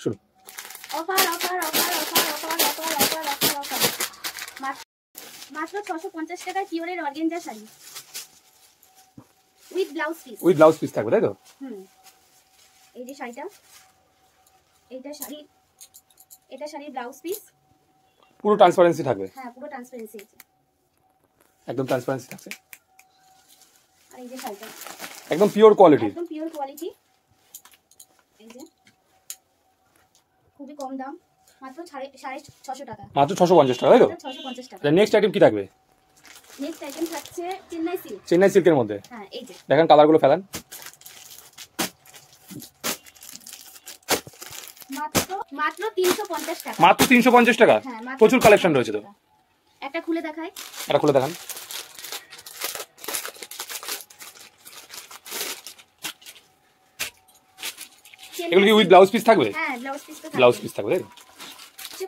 শুরু। Offer offer offer offer offer offer offer offer offer মাত্র 650 টাকায় পিওরের organza sari with blouse piece. With blouse piece থাকবে তাই তো? এই যে শাড়িটা, এটা শাড়ির ব্লাউজ পিস। পুরো ট্রান্সপারেন্সি থাকবে। হ্যাঁ, পুরো ট্রান্সপারেন্সি আছে, একদম ট্রান্সপারেন্সি থাকছে। আর এই যে শাড়িটা একদম পিওর কোয়ালিটি, একদম পিওর কোয়ালিটি। এই যে খুবই কম দাম, মাত্র 650 টাকা। মাত্র 650 টাকা তাই তো? 650 টাকা। নেক্সট আইটেম কি থাকবে? নেক্সট আইটেম থাকছে চেন্নাই সিল্ক। চেন্নাই সিল্কের মধ্যে। হ্যাঁ, এই যে দেখেন কালারগুলো ফেলান। মাত্র 350 টাকা। মাত্র 350 টাকা। প্রচুর কালেকশন রয়েছে তো। একটা খুলে দেখাই। এটা খুলে দেখান। এগুলো কি উইথ ব্লাউজ পিস থাকবে? হ্যাঁ, ব্লাউজ পিস তো থাকবে। ব্লাউজ পিস থাকবে তাই তো?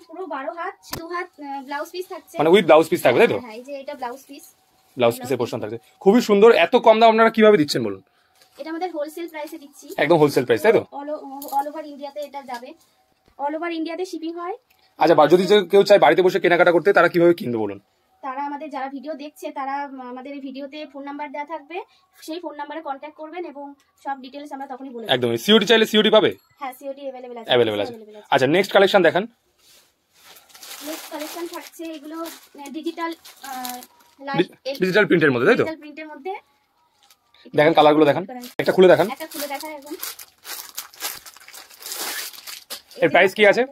পুরো 12 হাত 2 হাত ব্লাউজ পিস থাকছে, মানে উইথ ব্লাউজ পিস থাকবে তাই তো? হ্যাঁ, এই যে এটা ব্লাউজ পিস। ব্লাউজ পিসের পোরশন থাকছে। খুবই সুন্দর। এত কম দাম আপনারা কিভাবে দিচ্ছেন বলুন? এটা আমাদের হোলসেল প্রাইসে দিচ্ছি। একদম হোলসেল প্রাইস তাই তো? অল ওভার ইন্ডিয়াতে এটা যাবে, অল ওভার ইন্ডিয়াতে শিপিং হয়। আচ্ছা, যদি কেউ চায় বাড়িতে বসে কেনাকাটা করতে, তারা কিভাবে কিনবে বলুন? তারা আমাদের যারা ভিডিও দেখছে, তারা আমাদের এই ভিডিওতে ফোন নাম্বার দেওয়া থাকবে, সেই ফোন নাম্বারে কন্ট্যাক্ট করবেন এবং সব ডিটেইলস আমরা তখনই বলে দেব। একদম। সিওডি চাইলে সিওডি পাবে? হ্যাঁ, সিওডি अवेलेबल আছে। আচ্ছা, নেক্সট কালেকশন দেখান। নেক্সট কালেকশন থাকছে এগুলো ডিজিটাল প্রিন্টের মধ্যে তাই তো? ডিজিটাল প্রিন্টের মধ্যে। দেখেন কালারগুলো দেখান। একটা খুলে দেখান। একটা খুলে দেখাই এখন। এর প্রাইস কি আছে?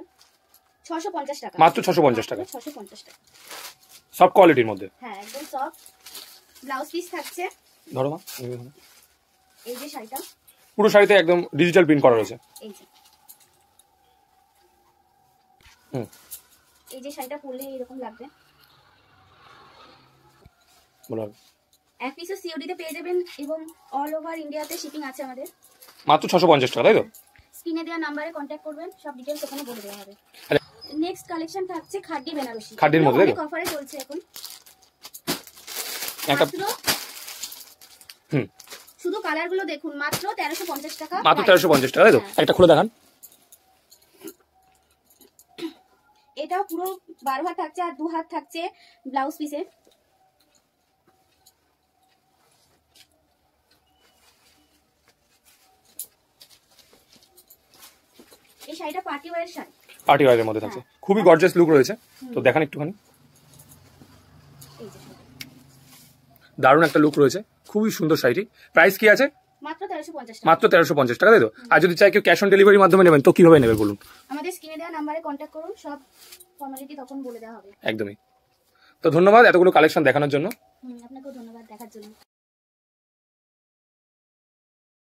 650 টাকা। মাত্র 650 টাকা। 650 টাকা। সব কোয়ালিটির মধ্যে। হ্যাঁ, একদম সফট। ব্লাউজ পিস থাকছে। ধরো মা। এই যে শাড়িটা, পুরো শাড়িতে একদম ডিজিটাল প্রিন্ট করা রয়েছে। এই যে এই যে শাড়িটা পরলে এরকম লাগবে। বলো। এক পিসও সিওডি তে পেয়ে যাবেন এবং অল ওভার ইন্ডিয়াতে শিপিং আছে আমাদের। মাত্র 650 টাকা তাই তো? স্ক্রিনে দেওয়া নম্বরে কন্ট্যাক্ট করবেন, সব ডিটেইলস ওখানে বলে দেওয়া হবে। নেক্সট কালেকশন থাকছে খাড্ডি বেনারসি। খাড্ডির মধ্যে অনেক অফারে চলছে এখন। একটা শুধু কালারগুলো দেখুন, মাত্র 1350 টাকা। মাত্র 1350 টাকা তাই তো? একটা খুলে দেখান। এটা পুরো 12 হাত থাকছে আর 2 হাত থাকছে ব্লাউজ পিসে। এই শাড়িটা পার্টি ওয়্যার শাড়ি, পার্টি ওয়্যারের মধ্যে থাকছে। খুবই গর্জিয়াস লুক রয়েছে। তো দেখান একটুখানি। এই যে দারুণ একটা লুক রয়েছে, খুবই সুন্দর শাড়িটি। প্রাইস কি আছে? মাত্র 1350 টাকা। মাত্র 1350 টাকা তাই তো? আর যদি চাই কেউ ক্যাশ অন ডেলিভারির মাধ্যমে নেবেন তো কিভাবে নেবে বলুন? আমাদের স্ক্রিনে দেওয়া নম্বরে কন্ট্যাক্ট করুন, সব ফর্মালিটি তখন বলে দেওয়া হবে। একদমই। তো ধন্যবাদ এতগুলো কালেকশন দেখানোর জন্য। আপনাকেও ধন্যবাদ দেখার জন্য।